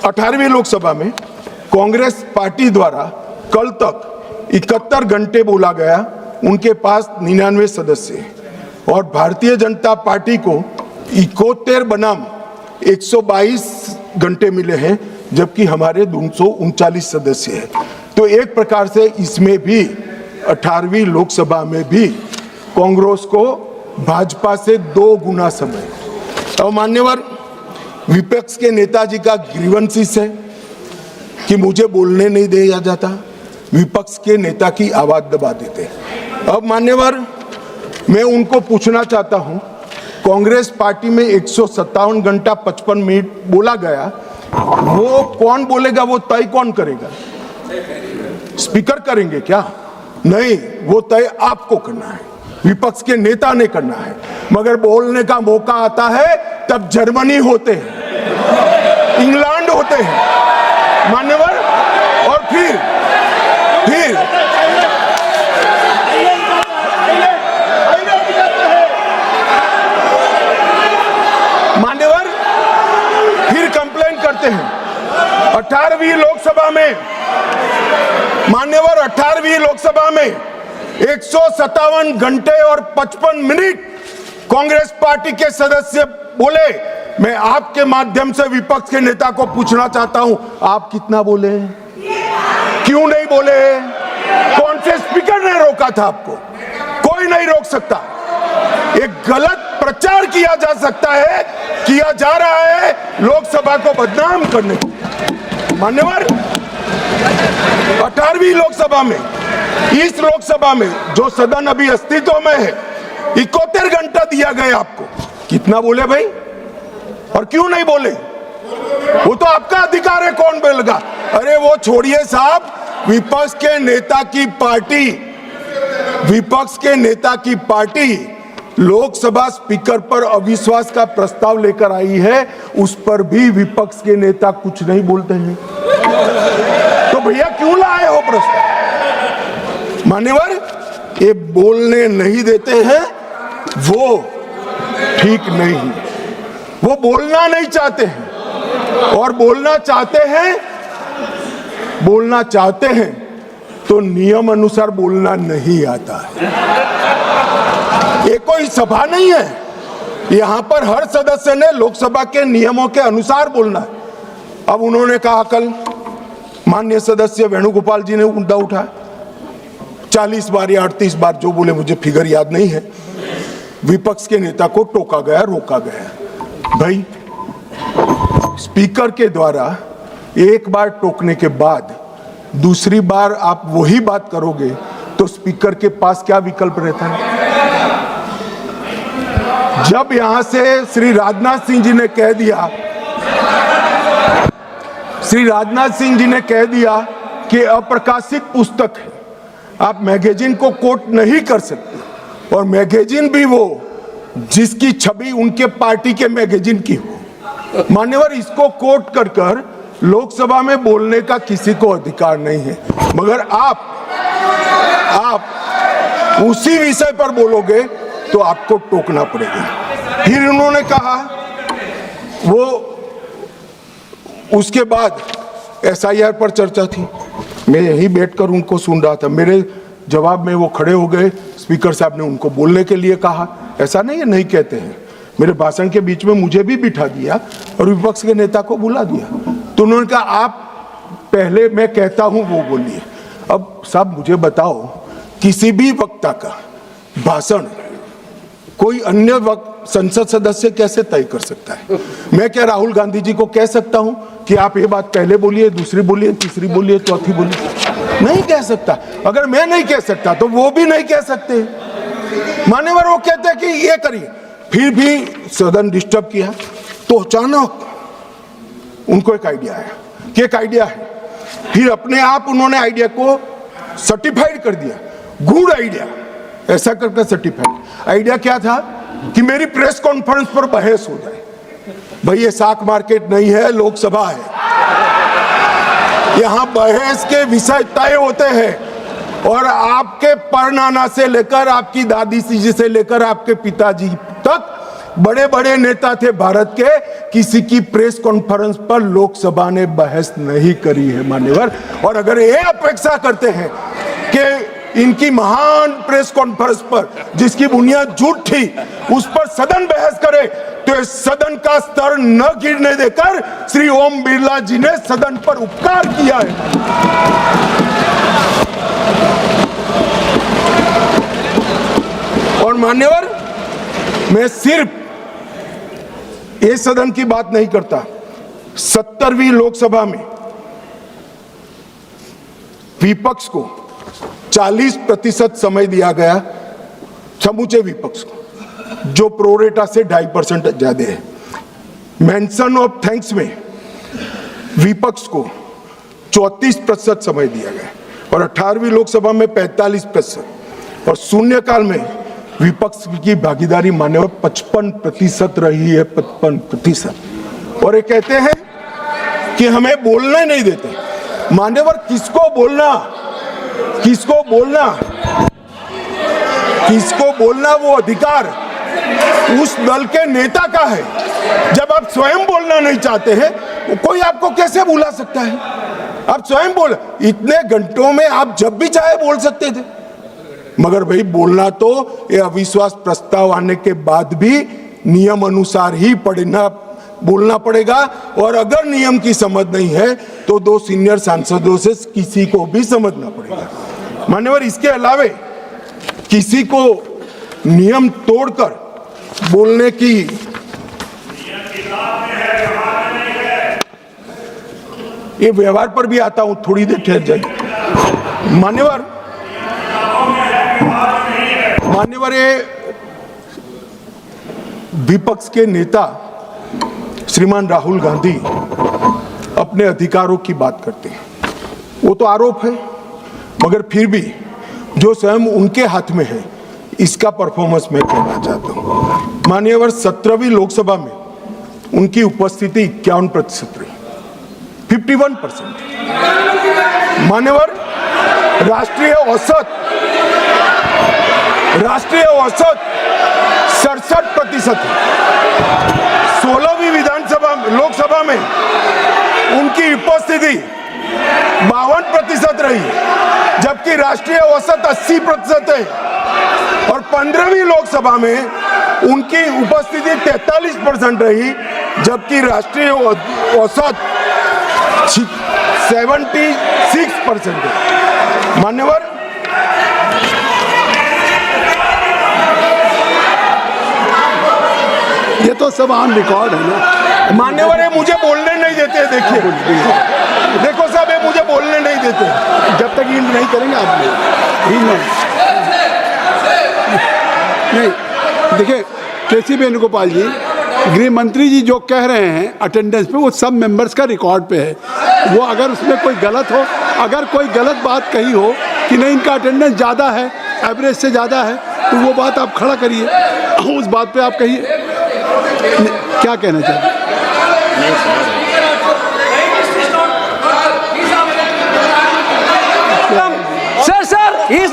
18वीं लोकसभा में कांग्रेस पार्टी द्वारा कल तक 71 घंटे बोला गया, उनके पास 99 सदस्य हैं और भारतीय जनता पार्टी को 71 बनाम 122 घंटे मिले हैं, जबकि हमारे 239 सदस्य हैं। तो एक प्रकार से इसमें भी 18वीं लोकसभा में भी कांग्रेस को भाजपा से 2 गुना समय। अब मान्यवर विपक्ष के नेताजी का ग्रीवेंसेस है कि मुझे बोलने नहीं दिया जाता, विपक्ष के नेता की आवाज दबा देते। अब मान्यवर मैं उनको पूछना चाहता हूं, कांग्रेस पार्टी में 157 घंटा 55 मिनट बोला गया, वो कौन बोलेगा, वो तय कौन करेगा? स्पीकर करेंगे क्या? नहीं, वो तय आपको करना है, विपक्ष के नेता ने करना है। मगर बोलने का मौका आता है तब जर्मनी होते हैं, इंग्लैंड होते हैं मान्यवर, और फिर मान्यवर फिर कंप्लेन करते हैं। 18वीं लोकसभा में मान्यवर 18वीं लोकसभा में 157 घंटे और 55 मिनट कांग्रेस पार्टी के सदस्य बोले। मैं आपके माध्यम से विपक्ष के नेता को पूछना चाहता हूं, आप कितना बोले? क्यों नहीं बोले? कौन से स्पीकर ने रोका था आपको? कोई नहीं रोक सकता। एक गलत प्रचार किया जा सकता है, किया जा रहा है लोकसभा को बदनाम करने को। मान्यवर 18वीं लोकसभा में, इस लोकसभा में जो सदन अभी अस्तित्व में है, 71 घंटा दिया गया आपको। कितना बोले भाई? और क्यों नहीं बोले? वो तो आपका अधिकार है, कौन बोलेगा? अरे वो छोड़िए साहब, विपक्ष के नेता की पार्टी लोकसभा स्पीकर पर अविश्वास का प्रस्ताव लेकर आई है, उस पर भी विपक्ष के नेता कुछ नहीं बोलते हैं। तो भैया क्यों लाए हो प्रस्ताव? मान्यवर ये बोलने नहीं देते हैं, वो ठीक नहीं। वो बोलना नहीं चाहते हैं, और बोलना चाहते हैं तो नियम अनुसार बोलना नहीं आता है। ये कोई सभा नहीं है, यहां पर हर सदस्य ने लोकसभा के नियमों के अनुसार बोलना है। अब उन्होंने कहा, कल माननीय सदस्य वेणुगोपाल जी ने मुद्दा उठाया, 40 बार या 38 बार जो बोले, मुझे फिगर याद नहीं है, विपक्ष के नेता को टोका गया, रोका गया। भाई स्पीकर के द्वारा एक बार टोकने के बाद दूसरी बार आप वही बात करोगे तो स्पीकर के पास क्या विकल्प रहता है? जब यहां से श्री राजनाथ सिंह जी ने कह दिया कि अप्रकाशित पुस्तक है, आप मैगजीन को कोट नहीं कर सकते, और मैगजीन भी वो जिसकी छवि उनके पार्टी के मैगजीन की हो। मान्यवर इसको कोट कर लोकसभा में बोलने का किसी को अधिकार नहीं है। मगर आप उसी विषय पर बोलोगे तो आपको टोकना पड़ेगा। फिर उन्होंने कहा, वो उसके बाद SIR पर चर्चा थी, मैं यहीं बैठकर उनको सुन रहा था। मेरे जवाब में वो खड़े हो गए, स्पीकर साहब ने उनको बोलने के लिए कहा। ऐसा नहीं है, नहीं कहते हैं। मेरे भाषण के बीच में मुझे भी बिठा दिया और विपक्ष के नेता को बुला दिया। तो उन्होंने कहा, आप पहले मैं कहता हूं वो बोलिए। अब साहब मुझे बताओ, किसी भी वक्ता का भाषण कोई अन्य संसद सदस्य कैसे तय कर सकता है? मैं क्या राहुल गांधी जी को कह सकता हूं कि आप ये बात पहले बोलिए, दूसरी बोलिए, तीसरी बोलिए, चौथी बोलिए? नहीं कह सकता। अगर मैं नहीं कह सकता तो वो भी नहीं कह सकते। मान्यवर वो कहते हैं कि ये करिए, फिर भी सदन डिस्टर्ब किया तो अचानक उनको एक आइडिया आया कि एक आइडिया है। फिर अपने आप उन्होंने आइडिया को सर्टिफाइड कर दिया, गुड आइडिया, ऐसा करके सर्टिफाइड। आइडिया क्या था कि मेरी प्रेस कॉन्फ्रेंस पर बहस हो जाए। भाई ये साख मार्केट नहीं है, लोकसभा है, यहां बहस के विषय तय होते हैं। और आपके परनाना से लेकर आपकी दादी जी से लेकर आपके पिताजी तक बड़े बड़े नेता थे भारत के, किसी की प्रेस कॉन्फ्रेंस पर लोकसभा ने बहस नहीं करी है मान्यवर। और अगर ये अपेक्षा करते हैं कि इनकी महान प्रेस कॉन्फ्रेंस पर जिसकी बुनियाद झूठ थी उस पर सदन बहस करे, तो इस सदन का स्तर न गिरने देकर श्री ओम बिरला जी ने सदन पर उपकार किया है। और मान्यवर, मैं सिर्फ ये सदन की बात नहीं करता, 70वीं लोकसभा में विपक्ष को 40% समय दिया गया, समूचे विपक्ष को, जो प्रोरेटा से 2.5% ज्यादा है। मेंशन ऑफ थैंक्स में विपक्ष को 34% समय दिया गया और 18वीं लोकसभा में 45% और शून्यकाल में विपक्ष की भागीदारी मान्यवर 55% रही है, 55%। और ये कहते हैं कि हमें बोलने नहीं देते। मान्यवर, किसको बोलना, किसको बोलना, किसको बोलना वो अधिकार उस दल के नेता का है। जब आप स्वयं बोलना नहीं चाहते हैं, कोई आपको कैसे बुला सकता है? आप स्वयं बोल, इतने घंटों में आप जब भी चाहे बोल सकते थे, मगर भाई बोलना तो ये अविश्वास प्रस्ताव आने के बाद भी नियम अनुसार ही बोलना पड़ेगा। और अगर नियम की समझ नहीं है तो 2 सीनियर सांसदों से किसी को भी समझना पड़ेगा मान्यवर। इसके अलावे किसी को नियम तोड़कर बोलने की ये व्यवहार पर भी आता हूं, थोड़ी देर ठहर जाइए मान्यवर। ये विपक्ष के नेता श्रीमान राहुल गांधी अपने अधिकारों की बात करते हैं, वो तो आरोप है, मगर फिर भी जो स्वयं उनके हाथ में है इसका परफॉर्मेंस मैं कहना चाहता हूं। मान्यवर, 17वीं लोकसभा में उनकी उपस्थिति 51% रही, 51%। मान्यवर, राष्ट्रीय औसत 67% है। 16वीं लोकसभा में उनकी उपस्थिति 52% रही, जबकि राष्ट्रीय औसत 80% है। और 15वीं लोकसभा में उनकी उपस्थिति 43% रही, जबकि राष्ट्रीय औसत 76% है। मान्यवर, ये तो सब ऑन रिकॉर्ड है ना मान्यवर। ये मुझे बोलने नहीं देते, देखिए देखो साहब, ये मुझे बोलने नहीं देते जब तक ये नहीं करेंगे आप नहीं। देखिए केसी वेणुगोपाल जी, गृह मंत्री जी जो कह रहे हैं अटेंडेंस पे, वो सब मेंबर्स का रिकॉर्ड पे है। वो अगर उसमें कोई गलत हो, अगर कोई गलत बात कही हो कि नहीं इनका अटेंडेंस ज़्यादा है, एवरेज से ज़्यादा है, तो वो बात आप खड़ा करिए, उस बात पे आप कहिए क्या कहना चाहते हैं। Sir, is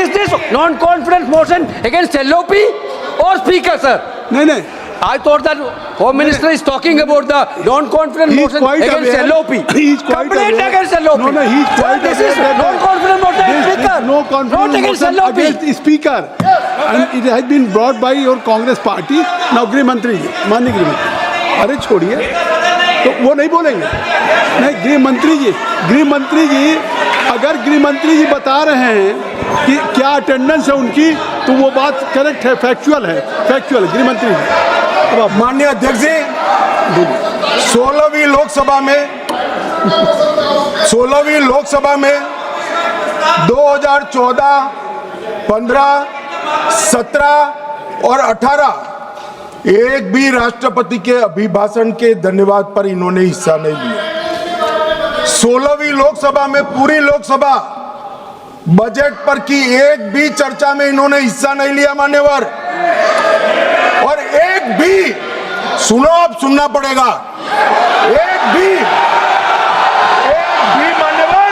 this non-confidence motion against LOP or Speaker, sir? नहीं, I thought that Home Minister is talking about the non-confidence motion against LOP. He is quite Complaint aware. against LOP. No, he is quite This is aware that non-confidence motion against Speaker. No confidence not against motion LOP. against Speaker. And it has been brought by your Congress party. Now गृह मंत्री जी, माननीय गृह मंत्री, अरे छोड़िए, तो वो नहीं बोलेंगे। नहीं, गृह मंत्री जी अगर गृह मंत्री जी बता रहे हैं कि क्या अटेंडेंस है उनकी, तो वो बात करेक्ट है, फैक्चुअल है गृह मंत्री जी। अब माननीय अध्यक्ष जी, 16वीं लोकसभा में 2014, 15, 17 और 18 एक भी राष्ट्रपति के अभिभाषण के धन्यवाद पर इन्होंने हिस्सा नहीं लिया। 16वीं लोकसभा में पूरी लोकसभा बजट पर की एक भी चर्चा में इन्होंने हिस्सा नहीं लिया मान्यवर। और एक भी, सुनो, अब सुनना पड़ेगा, एक भी मान्यवर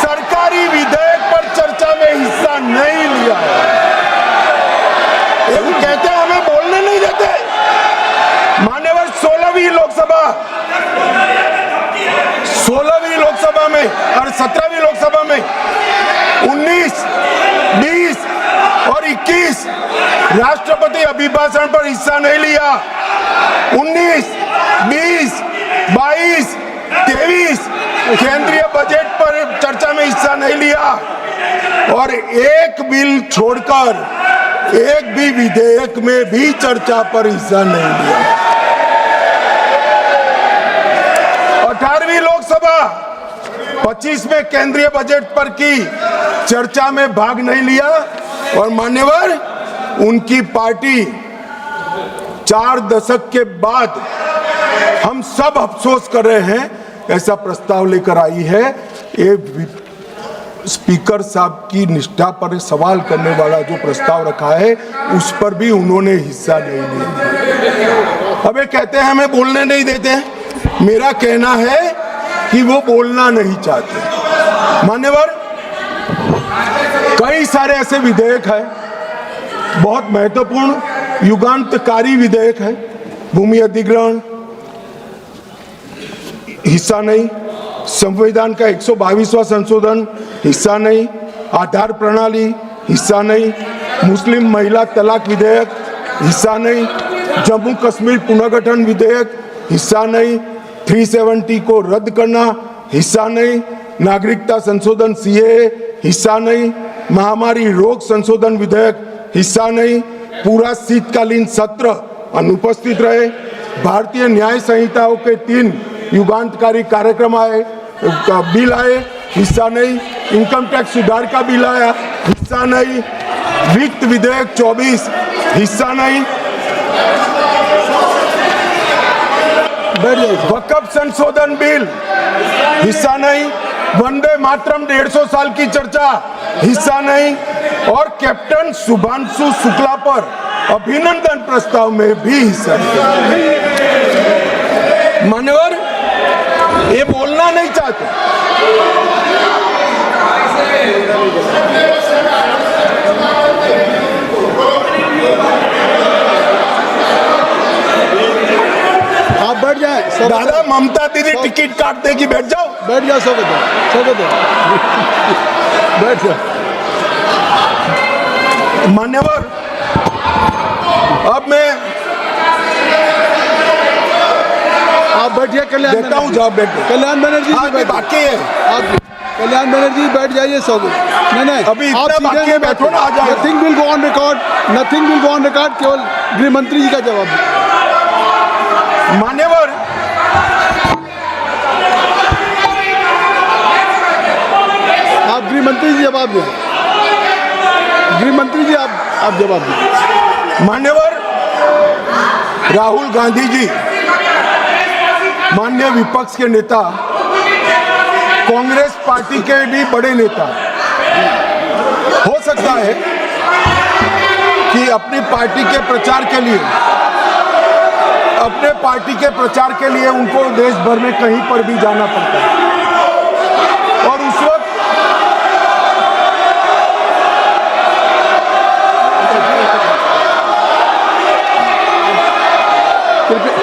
सरकारी विधेयक पर चर्चा में हिस्सा नहीं लिया है। कहते हैं हमें बोलने नहीं देते। 17वीं लोकसभा में 19, 20 और 21 राष्ट्रपति अभिभाषण पर हिस्सा नहीं लिया। 19, 20, 22, 23 केंद्रीय बजट पर चर्चा में हिस्सा नहीं लिया और एक बिल छोड़कर एक भी विधेयक में भी चर्चा पर हिस्सा नहीं लिया। 18वीं लोकसभा 25 में केंद्रीय बजट पर की चर्चा में भाग नहीं लिया और मान्यवर उनकी पार्टी 4 दशक के बाद हम सब अफसोस कर रहे हैं ऐसा प्रस्ताव लेकर आई है। ये स्पीकर साहब की निष्ठा पर सवाल करने वाला जो प्रस्ताव रखा है उस पर भी उन्होंने हिस्सा नहीं लिया। अब ये कहते हैं हमें बोलने नहीं देते हैं। मेरा कहना है कि वो बोलना नहीं चाहते। मान्यवर कई सारे ऐसे विधेयक हैं, बहुत महत्वपूर्ण युगांतकारी विधेयक है। भूमि अधिग्रहण हिस्सा नहीं, संविधान का 122वां संशोधन हिस्सा नहीं, आधार प्रणाली हिस्सा नहीं, मुस्लिम महिला तलाक विधेयक हिस्सा नहीं, जम्मू कश्मीर पुनर्गठन विधेयक हिस्सा नहीं, 370 को रद्द करना हिस्सा नहीं, नागरिकता संशोधन सीएए हिस्सा नहीं, महामारी रोग संशोधन विधेयक हिस्सा नहीं, पूरा शीतकालीन सत्र अनुपस्थित रहे, भारतीय न्याय संहिताओं के 3 युगांतकारी कार्यक्रम आए, बिल आए, हिस्सा नहीं, इनकम टैक्स सुधार का बिल आया, हिस्सा नहीं, वित्त विधेयक 24 हिस्सा नहीं, वक्फ संशोधन बिल हिस्सा नहीं, वंदे मातरम 150 साल की चर्चा हिस्सा नहीं और कैप्टन शुभांशु शुक्ला पर अभिनंदन प्रस्ताव में भी हिस्सा नहीं। मान्यवर ये बोलना नहीं चाहते। आप बैठ जाए। दादा ममता दीदी टिकट काट देगी, बैठ जाओ। बैठ जाओ, सब बैठ जाओ। मान्यवर अब मैं आप बैठिए। कल्याण देता हूँ जवाब, बैठ कल्याण बनर्जी जी बैठ बाकी है। आप कल्याण बनर्जी बैठ जाइए सब। नहीं अभी इतना बाकी है, बैठो ना, आ जाओ। Nothing will go on record, nothing will go on record. केवल गृह मंत्री जी का जवाब। मान्यवर आप गृह मंत्री जी जवाब दें। गृह मंत्री जी आप जवाब दें। मान्यवर राहुल गांधी जी माननीय विपक्ष के नेता, कांग्रेस पार्टी के भी बड़े नेता, हो सकता है कि अपनी पार्टी के प्रचार के लिए उनको देश भर में कहीं पर भी जाना पड़ता है और उस वक्त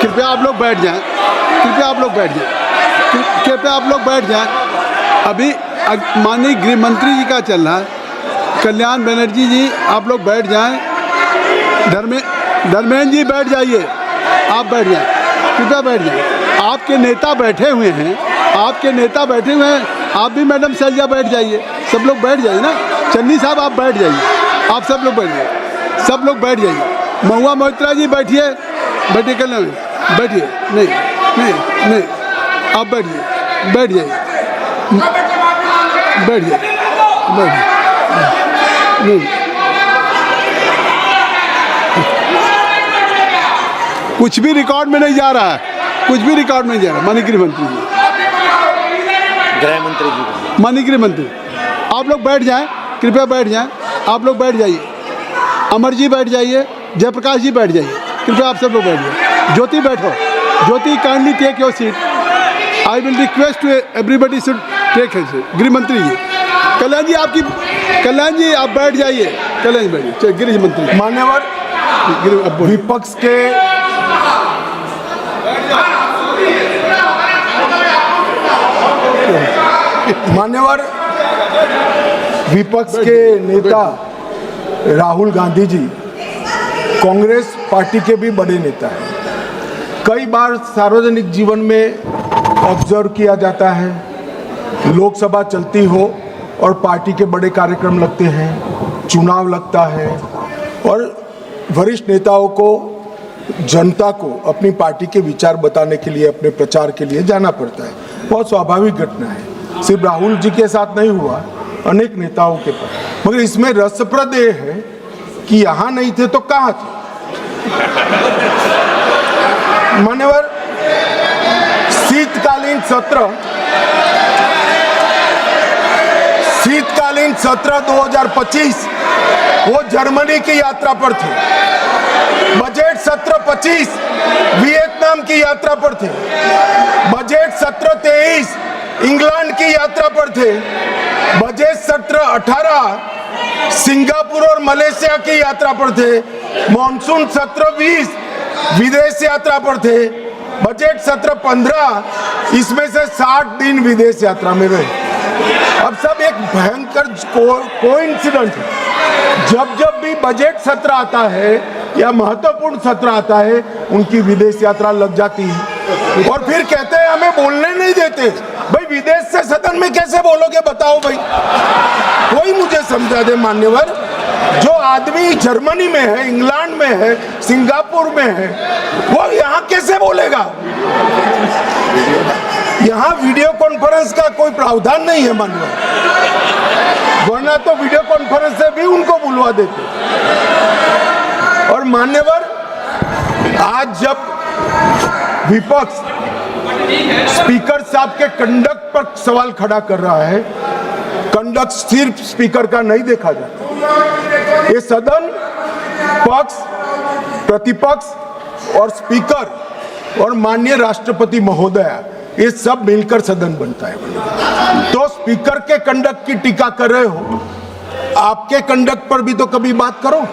कृपया आप लोग बैठ जाएं। कृपया आप लोग बैठ जाएं। अभी माननीय गृह मंत्री जी का चल रहा है। कल्याण बनर्जी जी आप लोग बैठ जाएं। धर्मेंद्र जी बैठ जाइए। आप बैठ जाएं, कृपया बैठ जाएं। आपके नेता बैठे हुए हैं। आप भी मैडम सैलजा बैठ जाइए। सब लोग बैठ जाइए ना। चन्नी साहब आप बैठ जाइए। आप सब लोग बैठ जाइए। महुआ मोहित्रा जी बैठिए। कल्याण बैठिए। नहीं, आप बैठ जाइए। कुछ भी रिकॉर्ड में नहीं जा रहा है। माननीय गृह मंत्री जी, माननीय गृह मंत्री आप लोग बैठ जाएं। कृपया बैठ जाएं। आप लोग बैठ जाइए। अमर जी बैठ जाइए। जयप्रकाश जी बैठ जाइए। कृपया आप सब लोग बैठ जाइए। ज्योति बैठो। Jyoti kindly take your seat. I will request everybody should take his seat. गृह मंत्री जी, कल्याण जी आप बैठ जाइए। कल्याण जी बैठिए। गृह मंत्री मान्यवर विपक्ष के मान्यवर विपक्ष के नेता राहुल गांधी जी कांग्रेस पार्टी के भी बड़े नेता हैं। कई बार सार्वजनिक जीवन में ऑब्जर्व किया जाता है, लोकसभा चलती हो और पार्टी के बड़े कार्यक्रम लगते हैं, चुनाव लगता है और वरिष्ठ नेताओं को, जनता को अपनी पार्टी के विचार बताने के लिए, अपने प्रचार के लिए जाना पड़ता है। बहुत स्वाभाविक घटना है, सिर्फ राहुल जी के साथ नहीं हुआ, अनेक नेताओं के पास। मगर इसमें रसप्रद ये है कि यहाँ नहीं थे तो कहाँ थे? मान्यवर, शीतकालीन सत्र 2025 वो जर्मनी की यात्रा पर थे। बजट सत्र 25 वियतनाम की यात्रा पर थे। बजट सत्र 23 इंग्लैंड की यात्रा पर थे। बजट सत्र 18 सिंगापुर और मलेशिया की यात्रा पर थे। मॉनसून सत्र 20 विदेश यात्रा पर थे। बजट सत्र 15 इसमें से 60 दिन विदेश यात्रा में रहे। अब सब एक भयंकर कोइंसिडेंट है। जब भी बजट सत्र आता है या महत्वपूर्ण सत्र आता है, उनकी विदेश यात्रा लग जाती है और फिर कहते हैं हमें बोलने नहीं देते। भाई विदेश से सदन में कैसे बोलोगे बताओ भाई, कोई मुझे समझा दे मान्यवर। जो आदमी जर्मनी में है, इंग्लैंड में है, सिंगापुर में है, वो यहाँ कैसे बोलेगा? यहाँ वीडियो कॉन्फ्रेंस का कोई प्रावधान नहीं है मान्यवर, वरना तो वीडियो कॉन्फ्रेंस से भी उनको बुलवा देते। और मान्यवर, आज जब विपक्ष स्पीकर साहब के कंडक्ट पर सवाल खड़ा कर रहा है, कंडक्ट सिर्फ स्पीकर का नहीं देखा जाता। ये सदन पक्ष, प्रतिपक्ष और स्पीकर और माननीय राष्ट्रपति महोदया, ये सब मिलकर सदन बनता है। तो स्पीकर के कंडक्ट की टीका कर रहे हो, आपके कंडक्ट पर भी तो कभी बात करो।